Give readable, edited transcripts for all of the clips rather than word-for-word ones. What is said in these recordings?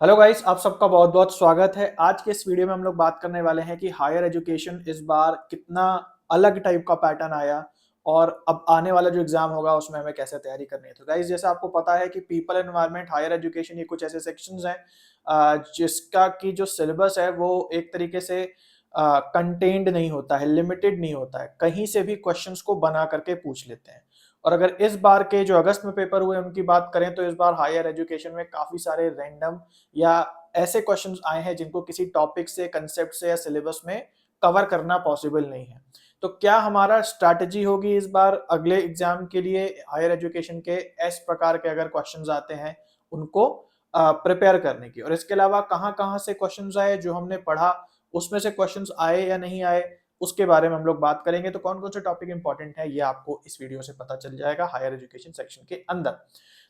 Hello guys, आप सबका बहुत बहुत स्वागत है। आज के इस वीडियो में हम लोग बात करने वाले हैं कि हायर एजुकेशन इस बार कितना अलग टाइप का पैटर्न आया और अब आने वाला जो एग्जाम होगा उसमें हमें कैसे तैयारी करनी है। तो गाइस, जैसे आपको पता है कि पीपल एनवायरनमेंट, हायर एजुकेशन, ये कुछ ऐसे सेक्शंस हैं जिसका की जो सिलेबस है वो एक तरीके से कंटेन्ड नहीं होता है, लिमिटेड नहीं होता है, कहीं से भी क्वेश्चंस को बना करके पूछ लेते हैं। और अगर इस बार के जो अगस्त में पेपर हुए उनकी बात करें तो इस बार हायर एजुकेशन में काफी सारे रैंडम या ऐसे क्वेश्चंस आए हैं जिनको किसी टॉपिक से, कंसेप्ट से या सिलेबस में कवर करना पॉसिबल नहीं है। तो क्या हमारा स्ट्रैटेजी होगी इस बार अगले एग्जाम के लिए हायर एजुकेशन के इस प्रकार के अगर क्वेश्चंस आते हैं उनको प्रिपेयर करने की, और इसके अलावा कहाँ कहाँ से क्वेश्चंस आए जो हमने पढ़ा उसमें से क्वेश्चंस आए या नहीं आए उसके बारे में हम लोग बात करेंगे। तो कौन कौन से टॉपिक इंपॉर्टेंट है ये आपको इस वीडियो से पता चल जाएगा हायर एजुकेशन सेक्शन के अंदर।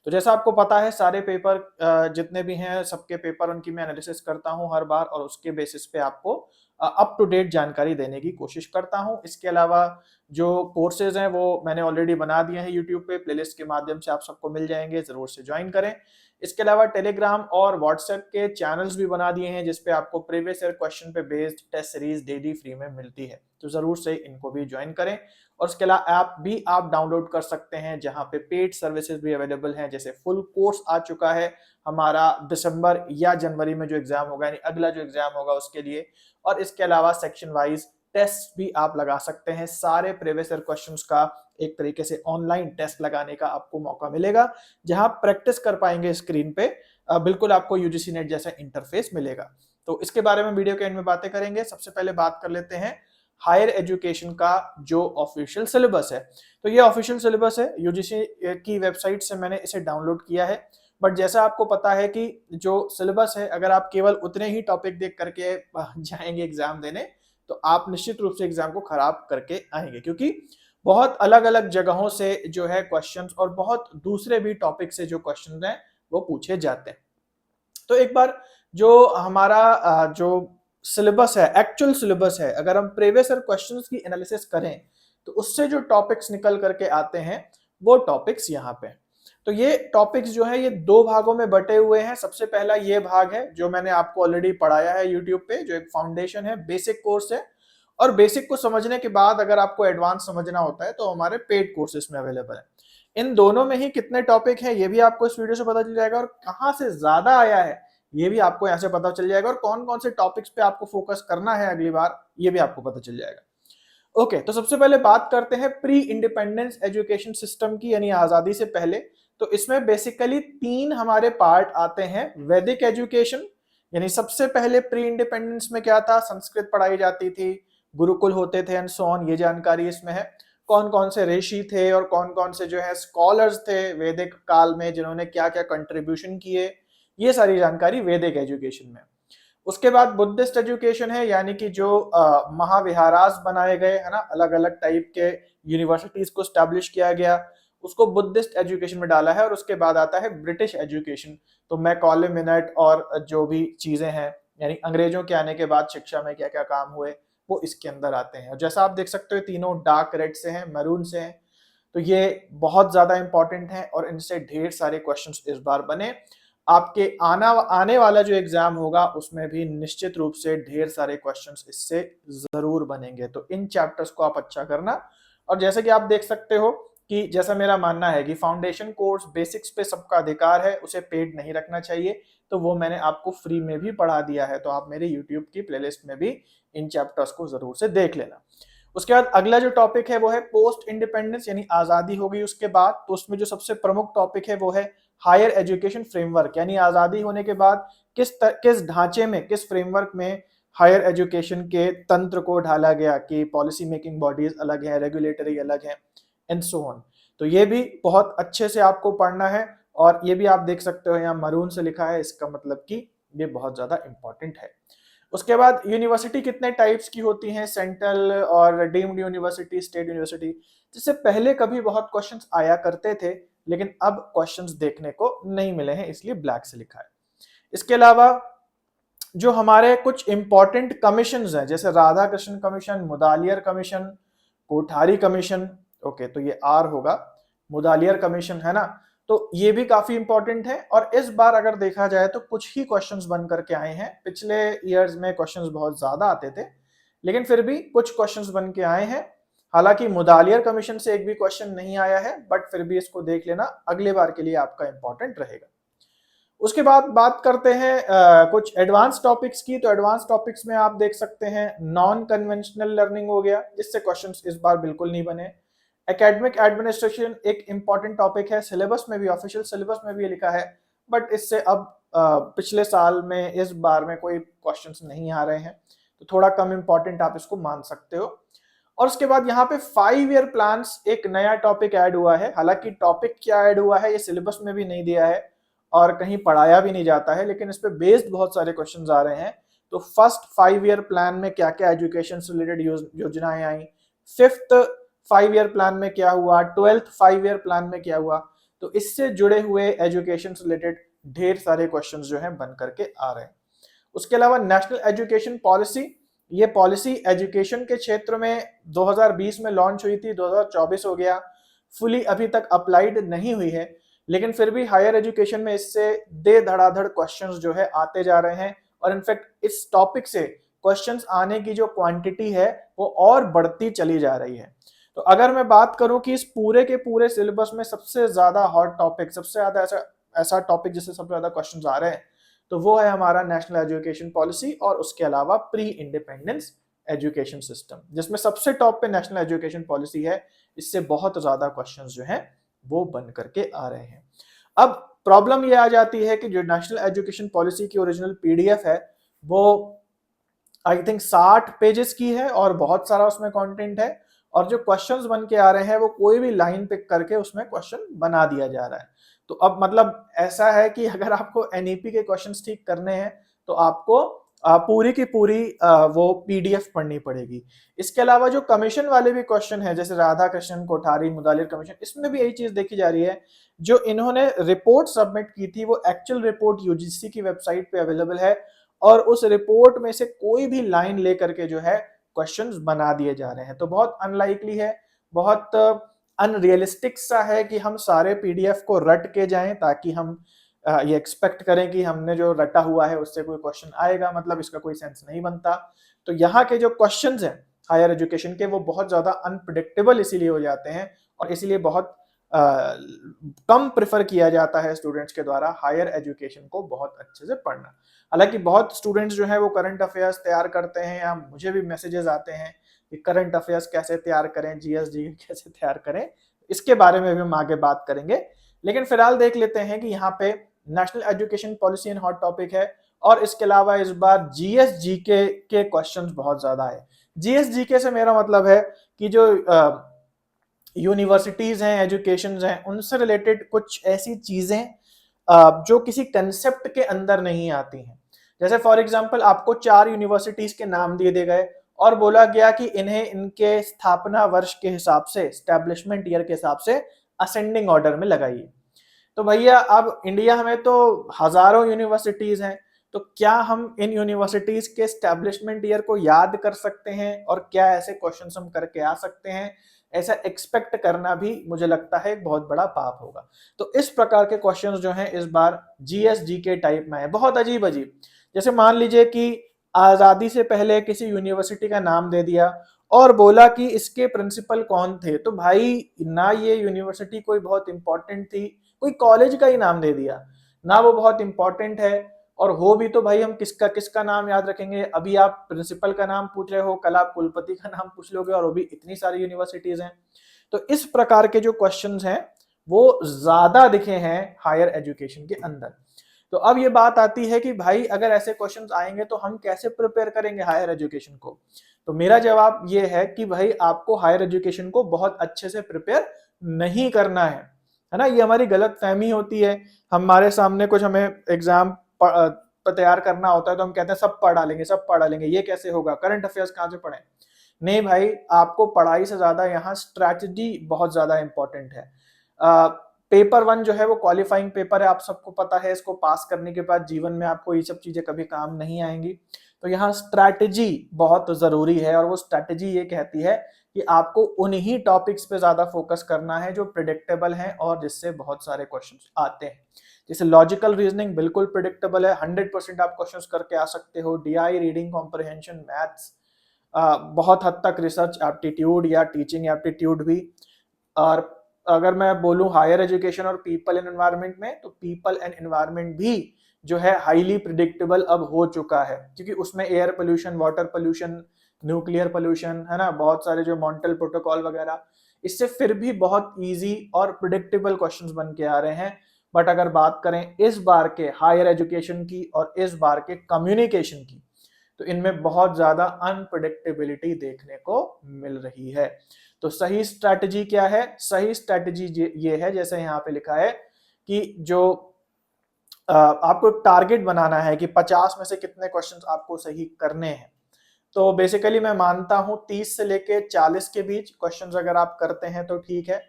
तो जैसा आपको पता है सारे पेपर जितने भी हैं सबके पेपर उनकी मैं एनालिसिस करता हूं हर बार और उसके बेसिस पे आपको अप टू डेट जानकारी देने की कोशिश करता हूं। इसके अलावा जो कोर्सेज हैं वो मैंने ऑलरेडी बना दिए हैं यूट्यूब पे, प्लेलिस्ट के माध्यम से आप सबको मिल जाएंगे, जरूर से ज्वाइन करें। इसके अलावा टेलीग्राम और व्हाट्सएप के चैनल्स भी बना दिए हैं जिसपे आपको प्रीवियस ईयर क्वेश्चन पे based test series daily free में मिलती है, तो जरूर से इनको भी ज्वाइन करें। और इसके अलावा ऐप भी आप डाउनलोड कर सकते हैं जहां पे पेड सर्विसेज भी अवेलेबल हैं, जैसे फुल कोर्स आ चुका है हमारा दिसंबर या जनवरी में जो एग्जाम होगा, यानी अगला जो एग्जाम होगा उसके लिए। और इसके अलावा सेक्शन वाइज टेस्ट भी आप लगा सकते हैं, सारे प्रीवियस ईयर क्वेश्चंस का एक तरीके से ऑनलाइन टेस्ट लगाने का आपको मौका मिलेगा जहां प्रैक्टिस कर पाएंगे स्क्रीन पे। बिल्कुल आपको यूजीसी नेट जैसा इंटरफेस मिलेगा। तो इसके बारे में वीडियो के एंड में बातें करेंगे। सबसे पहले बात कर लेते हैं हायर एजुकेशन का जो ऑफिशियल सिलेबस है। तो ये ऑफिशियल सिलेबस है, यूजीसी की वेबसाइट से मैंने इसे डाउनलोड किया है। बट जैसा आपको पता है कि जो सिलेबस है अगर आप केवल उतने ही टॉपिक देख करके जाएंगे एग्जाम देने तो आप निश्चित रूप से एग्जाम को खराब करके आएंगे, क्योंकि बहुत अलग अलग जगहों से जो है क्वेश्चंस और बहुत दूसरे भी टॉपिक से जो क्वेश्चंस हैं वो पूछे जाते हैं। तो एक बार जो हमारा जो सिलेबस है, एक्चुअल सिलेबस है, अगर हम प्रीवियस ईयर क्वेश्चंस की एनालिसिस करें तो उससे जो टॉपिक्स निकल करके आते हैं वो टॉपिक्स यहाँ पे। तो ये टॉपिक्स जो है ये दो भागों में बटे हुए हैं। सबसे पहला ये भाग है जो मैंने आपको ऑलरेडी पढ़ाया है यूट्यूब पे, जो एक फाउंडेशन है, बेसिक कोर्स है। और बेसिक को समझने के बाद अगर आपको एडवांस समझना होता है तो हमारे पेड कोर्सेज में अवेलेबल है। इन दोनों में ही कितने टॉपिक हैं ये भी आपको इस वीडियो से पता चल जाएगा, और कहाँ से ज्यादा आया है ये भी आपको यहाँ से पता चल जाएगा, और कौन कौन से टॉपिक्स पे आपको फोकस करना है अगली बार ये भी आपको पता चल जाएगा। ओके, तो सबसे पहले बात करते हैं प्री इंडिपेंडेंस एजुकेशन सिस्टम की, यानी आजादी से पहले। तो इसमें बेसिकली तीन हमारे पार्ट आते हैं। वैदिक एजुकेशन, यानी सबसे पहले प्री इंडिपेंडेंस में क्या था, संस्कृत पढ़ाई जाती थी, गुरुकुल होते थे एंड सो ऑन, ये जानकारी इसमें है। कौन कौन से ऋषि थे और कौन कौन से जो है स्कॉलर्स थे वैदिक काल में जिन्होंने क्या क्या कंट्रीब्यूशन किए, ये सारी जानकारी वैदिक एजुकेशन में। उसके बाद बुद्धिस्ट एजुकेशन है, यानी कि जो महाविहारास बनाए गए है ना, अलग अलग टाइप के यूनिवर्सिटीज को स्टैब्लिश किया गया, उसको बुद्धिस्ट एजुकेशन में डाला है। और उसके बाद आता है ब्रिटिश एजुकेशन, तो मैकॉले मिनट और जो भी चीजें हैं, यानी अंग्रेजों के आने के बाद शिक्षा में क्या क्या काम हुए वो इसके अंदर आते हैं। और जैसा आप देख सकते हो तीनों डार्क रेड से हैं, मैरून से हैं, तो ये बहुत ज्यादा इंपॉर्टेंट है और इनसे ढेर सारे क्वेश्चंस इस बार बने। आपके आने वाला जो एग्जाम होगा उसमें भी निश्चित रूप से ढेर सारे क्वेश्चंस इससे जरूर बनेंगे। तो इन चैप्टर्स को आप अच्छा करना। और जैसे कि आप देख सकते हो कि जैसा मेरा मानना है कि फाउंडेशन कोर्स बेसिक्स पे सबका अधिकार है, उसे पेड नहीं रखना चाहिए, तो वो मैंने आपको फ्री में भी पढ़ा दिया है, तो आप मेरे यूट्यूब की प्लेलिस्ट में भी इन चैप्टर्स को जरूर से देख लेना। उसके बाद अगला जो टॉपिक है वो है पोस्ट इंडिपेंडेंस, यानी आजादी हो गई उसके बाद, तो उसमें जो सबसे प्रमुख टॉपिक है वो है हायर एजुकेशन फ्रेमवर्क, यानी आजादी होने के बाद किस ढांचे में, किस फ्रेमवर्क में हायर एजुकेशन के तंत्र को ढाला गया कि पॉलिसी मेकिंग बॉडीज अलग है, रेगुलेटरी अलग है एंड सो ऑन। तो ये भी बहुत अच्छे से आपको पढ़ना है। और ये भी आप देख सकते हो यहाँ मरून से लिखा है, इसका मतलब कि ये बहुत ज्यादा इंपॉर्टेंट है। उसके बाद यूनिवर्सिटी कितने टाइप्स की होती हैं, सेंट्रल और डीम्ड यूनिवर्सिटी, स्टेट यूनिवर्सिटी, जिससे पहले कभी बहुत क्वेश्चंस आया करते थे लेकिन अब क्वेश्चंस देखने को नहीं मिले हैं, इसलिए ब्लैक से लिखा है। इसके अलावा जो हमारे कुछ इंपॉर्टेंट कमीशंस हैं जैसे Radha Krishna commission, Mudaliar commission, Kothari commission, okay तो ये आर होगा, मुदालियर कमीशन है ना, तो ये भी काफी इंपॉर्टेंट है। और इस बार अगर देखा जाए तो कुछ ही क्वेश्चंस बन करके आए हैं। पिछले ईयर्स में क्वेश्चंस बहुत ज्यादा आते थे, लेकिन फिर भी कुछ क्वेश्चंस बन के आए हैं। हालांकि मुदालियर कमीशन से एक भी क्वेश्चन नहीं आया है, बट फिर भी इसको देख लेना अगले बार के लिए आपका इंपॉर्टेंट रहेगा। उसके बाद बात करते हैं कुछ एडवांस टॉपिक्स की। तो एडवांस टॉपिक्स में आप देख सकते हैं नॉन कन्वेंशनल लर्निंग हो गया, जिससे क्वेश्चंस इस बार बिल्कुल नहीं बने। एकेडमिक एडमिनिस्ट्रेशन एक इंपॉर्टेंट टॉपिक है, सिलेबस में भी, ऑफिशियल सिलेबस में भी लिखा है, बट इससे अब पिछले साल में इस बार में कोई क्वेश्चंस नहीं आ रहे हैं, तो थोड़ा कम इंपॉर्टेंट आप इसको मान सकते हो। और उसके बाद यहाँ पे 5 ईयर प्लान्स एक नया टॉपिक ऐड हुआ है। हालांकि टॉपिक क्या ऐड हुआ है ये सिलेबस में भी नहीं दिया है और कहीं पढ़ाया भी नहीं जाता है, लेकिन इस पे बेस्ड बहुत सारे क्वेश्चंस आ रहे हैं। तो फर्स्ट 5 ईयर प्लान में क्या क्या एजुकेशन से रिलेटेड योजनाएं आई, फिफ्थ 5 ईयर प्लान में क्या हुआ, 12th 5 ईयर प्लान में क्या हुआ, तो इससे जुड़े हुए एजुकेशन से रिलेटेड ढेर सारे क्वेश्चंस जो हैं बन करके आ रहे हैं। उसके अलावा नेशनल एजुकेशन पॉलिसी, ये पॉलिसी एजुकेशन के क्षेत्र में 2020 में लॉन्च हुई थी, 2024 हो गया, फुली अभी तक अप्लाइड नहीं हुई है, लेकिन फिर भी हायर एजुकेशन में इससे दे धड़ाधड़ क्वेश्चंस जो है आते जा रहे हैं। और इनफैक्ट इस टॉपिक से क्वेश्चंस आने की जो क्वांटिटी है वो और बढ़ती चली जा रही है। तो अगर मैं बात करूं कि इस पूरे के पूरे सिलेबस में सबसे ज्यादा हॉट टॉपिक, सबसे ज्यादा ऐसा टॉपिक जिससे सबसे ज्यादा क्वेश्चंस आ रहे हैं, तो वो है हमारा नेशनल एजुकेशन पॉलिसी और उसके अलावा प्री इंडिपेंडेंस एजुकेशन सिस्टम, जिसमें सबसे टॉप पे नेशनल एजुकेशन पॉलिसी है। इससे बहुत ज्यादा क्वेश्चंस जो हैं वो बन करके आ रहे हैं। अब प्रॉब्लम ये आ जाती है कि जो नेशनल एजुकेशन पॉलिसी की ओरिजिनल पीडीएफ है वो आई थिंक 60 पेजेस की है और बहुत सारा उसमें कंटेंट है, और जो क्वेश्चंस बन के आ रहे हैं वो कोई भी लाइन पिक करके उसमें क्वेश्चन बना दिया जा रहा है। तो अब मतलब ऐसा है कि अगर आपको एनईपी के क्वेश्चंस ठीक करने हैं तो आपको पूरी की पूरी वो पीडीएफ पढ़नी पड़ेगी। इसके अलावा जो कमीशन वाले भी क्वेश्चन है, जैसे राधा कृष्णन कोठारी मुदालिर कमीशन, इसमें भी यही चीज देखी जा रही है। जो इन्होंने रिपोर्ट सबमिट की थी वो एक्चुअल रिपोर्ट यूजीसी की वेबसाइट पे अवेलेबल है, और उस रिपोर्ट में से कोई भी लाइन लेकर के जो है क्वेश्चंस बना दिए जा रहे हैं। तो बहुत अनलाइकली है, बहुत अनरियलिस्टिक सा है कि हम सारे पीडीएफ को रट के जाएं ताकि हम ये एक्सपेक्ट करें कि हमने जो रटा हुआ है उससे कोई क्वेश्चन आएगा, मतलब इसका कोई सेंस नहीं बनता। तो यहाँ के जो क्वेश्चंस हैं हायर एजुकेशन के वो बहुत ज्यादा अनप्रिडिक्टेबल इसीलिए हो जाते हैं, और इसीलिए बहुत कम प्रेफर किया जाता है स्टूडेंट्स के द्वारा हायर एजुकेशन को बहुत अच्छे से पढ़ना। हालांकि बहुत स्टूडेंट्स जो है वो करंट अफेयर्स तैयार करते हैं, या मुझे भी मैसेजेस आते हैं कि करंट अफेयर्स कैसे तैयार करें, जीएसजी कैसे तैयार करें, इसके बारे में भी हम आगे बात करेंगे। लेकिन फिलहाल देख लेते हैं कि यहाँ पे national education policy and hot topic है, और इसके अलावा इस बार जीएसजीके के क्वेश्चंस बहुत ज्यादा है। जीएसजीके से मेरा मतलब है कि जो यूनिवर्सिटीज हैं, एजुकेशन हैं, उनसे रिलेटेड कुछ ऐसी चीजें जो किसी कंसेप्ट के अंदर नहीं आती हैं। जैसे फॉर एग्जांपल आपको 4 यूनिवर्सिटीज के नाम दे दिए गए और बोला गया कि इन्हें इनके स्थापना वर्ष के हिसाब से, एस्टेब्लिशमेंट ईयर के हिसाब से असेंडिंग ऑर्डर में लगाइए। तो भैया अब इंडिया में तो हजारों यूनिवर्सिटीज हैं, तो क्या हम इन यूनिवर्सिटीज के एस्टेब्लिशमेंट ईयर को याद कर सकते हैं, और क्या ऐसे क्वेश्चंस हम करके आ सकते हैं? ऐसा एक्सपेक्ट करना भी मुझे लगता है एक बहुत बड़ा पाप होगा। तो इस प्रकार के क्वेश्चंस जो हैं इस बार जीएसजी के टाइप में है, बहुत अजीब अजीब। जैसे मान लीजिए कि आजादी से पहले किसी यूनिवर्सिटी का नाम दे दिया और बोला कि इसके प्रिंसिपल कौन थे, तो भाई ना ये यूनिवर्सिटी कोई बहुत इंपॉर्टेंट थी, कोई कॉलेज का ही नाम दे दिया, ना वो बहुत इंपॉर्टेंट है, और हो भी तो भाई हम किसका किसका नाम याद रखेंगे। अभी आप प्रिंसिपल का नाम पूछ रहे हो, कल आप कुलपति का नाम पूछ लोगे, और वो भी इतनी सारी यूनिवर्सिटीज हैं। तो इस प्रकार के जो क्वेश्चंस हैं वो ज्यादा दिखे हैं हायर एजुकेशन के अंदर। तो अब ये बात आती है कि भाई अगर ऐसे क्वेश्चंस आएंगे तो हम कैसे प्रिपेयर करेंगे हायर एजुकेशन को? तो मेरा जवाब ये है कि भाई आपको हायर एजुकेशन को बहुत अच्छे से प्रिपेयर नहीं करना है ना। ये हमारी गलत फहमी होती है। हमारे सामने कुछ हमें एग्जाम तैयार करना होता है तो हम कहते हैं सब पढ़ डालेंगे, सब पढ़ डालेंगे, ये कैसे होगा, करंट अफेयर्स कहाँ से पढ़ें? नहीं भाई, आपको पढ़ाई से ज्यादा यहाँ स्ट्रैटेजी बहुत ज्यादा इंपॉर्टेंट है। पेपर 1 जो है वो क्वालिफाइंग पेपर है, आप सबको पता है। इसको पास करने के बाद जीवन में आपको ये सब चीजें कभी काम नहीं आएंगी। तो यहाँ स्ट्रैटेजी बहुत जरूरी है, और वो स्ट्रैटेजी ये कहती है कि आपको उन्हीं टॉपिक्स पे ज्यादा फोकस करना है जो प्रिडिक्टेबल हैं और जिससे बहुत सारे क्वेश्चंस आते हैं। जैसे लॉजिकल रीजनिंग बिल्कुल प्रिडिक्टेबल है, 100% आप क्वेश्चंस करके आ सकते हो। डीआई, रीडिंग कॉम्प्रिहेंशन, मैथ्स, बहुत हद तक रिसर्च एप्टीट्यूड या टीचिंग एप्टीट्यूड भी। और अगर मैं बोलूं हायर एजुकेशन और पीपल एंड एनवायरनमेंट में, तो पीपल एंड एनवायरनमेंट भी जो है हाईली प्रिडिक्टेबल अब हो चुका है, क्योंकि उसमें air pollution, water pollution, nuclear pollution है ना, बहुत सारे जो मॉन्ट्रियल प्रोटोकॉल वगैरह, इससे फिर भी बहुत इजी और प्रिडिक्टेबल क्वेश्चंस बन के आ रहे हैं। बट अगर बात करें इस बार के हायर एजुकेशन की और इस बार के कम्युनिकेशन की, तो इनमें बहुत ज्यादा अनप्रिडिक्टेबिलिटी देखने को मिल रही है। तो सही स्ट्रैटेजी क्या है? सही स्ट्रैटेजी ये है, जैसे यहाँ पे लिखा है कि जो आपको एक टारगेट बनाना है कि 50 में से कितने क्वेश्चंस आपको सही करने हैं। तो बेसिकली मैं मानता हूं 30 से लेके 40 के बीच क्वेश्चंस अगर आप करते हैं तो ठीक है,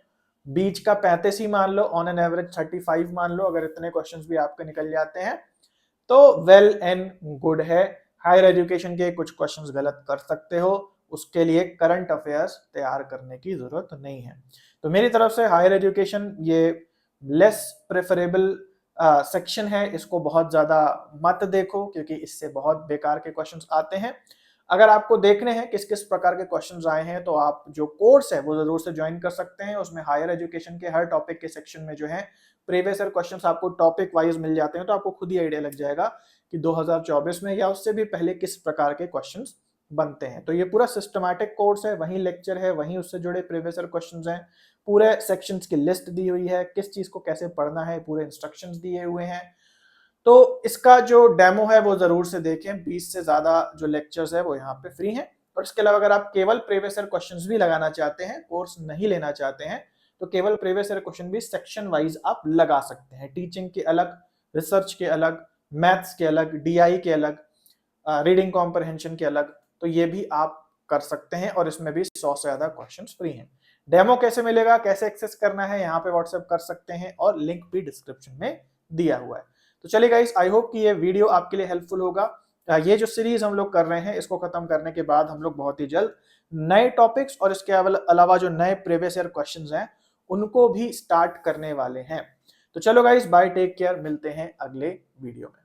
बीच का 35 ही मान लो, ऑन एन एवरेज 35 मान लो। अगर इतने क्वेश्चंस भी आपके निकल जाते हैं तो वेल एंड गुड है। हायर एजुकेशन के कुछ क्वेश्चंस गलत कर सकते हो, उसके लिए करंट अफेयर्स तैयार करने की जरूरत नहीं है। तो मेरी तरफ से हायर एजुकेशन ये लेस प्रेफरेबल सेक्शन है, इसको बहुत ज्यादा मत देखो क्योंकि इससे बहुत बेकार के क्वेश्चंस आते हैं। अगर आपको देखने हैं किस किस प्रकार के क्वेश्चंस आए हैं, तो आप जो कोर्स है वो जरूर से ज्वाइन कर सकते हैं। उसमें हायर एजुकेशन के हर टॉपिक के सेक्शन में जो है प्रीवियस ईयर क्वेश्चंस आपको टॉपिक वाइज मिल जाते हैं, तो आपको खुद ही आइडिया लग जाएगा कि 2024 में या उससे भी पहले किस प्रकार के क्वेश्चंस बनते हैं। तो ये पूरा सिस्टमैटिक कोर्स है, वहीं लेक्चर है, वहीं उससे जुड़े प्रीवियस ईयर क्वेश्चंस हैं, पूरे सेक्शंस की लिस्ट दी हुई है, किस चीज को कैसे पढ़ना है पूरे इंस्ट्रक्शंस दिए हुए हैं। तो इसका जो डेमो है वो जरूर से देखें, 20 से ज्यादा जो लेक्चर्स है वो यहाँ पे फ्री हैं। और इसके अलावा अगर आप केवल प्रीवियस ईयर क्वेश्चंस भी लगाना चाहते हैं, कोर्स नहीं लेना चाहते हैं, तो केवल प्रीवियस ईयर क्वेश्चन भी सेक्शन वाइज आप लगा सकते हैं। टीचिंग के अलग, रिसर्च के अलग, मैथ्स के अलग, डीआई के अलग, रीडिंग कॉम्प्रिहेंशन के अलग, तो ये भी आप कर सकते हैं और इसमें भी 100 से ज्यादा क्वेश्चन फ्री हैं। डेमो कैसे मिलेगा, कैसे एक्सेस करना है, यहाँ पे व्हाट्सएप कर सकते हैं और लिंक भी डिस्क्रिप्शन में दिया हुआ है। तो चलिए गाइस, आई होप कि ये वीडियो आपके लिए हेल्पफुल होगा। ये जो सीरीज हम लोग कर रहे हैं, इसको खत्म करने के बाद हम लोग बहुत ही जल्द नए टॉपिक्स और इसके अलावा जो नए प्रीवियस ईयर क्वेश्चंस हैं उनको भी स्टार्ट करने वाले हैं। तो चलो गाइस, बाय, टेक केयर, मिलते हैं अगले वीडियो में।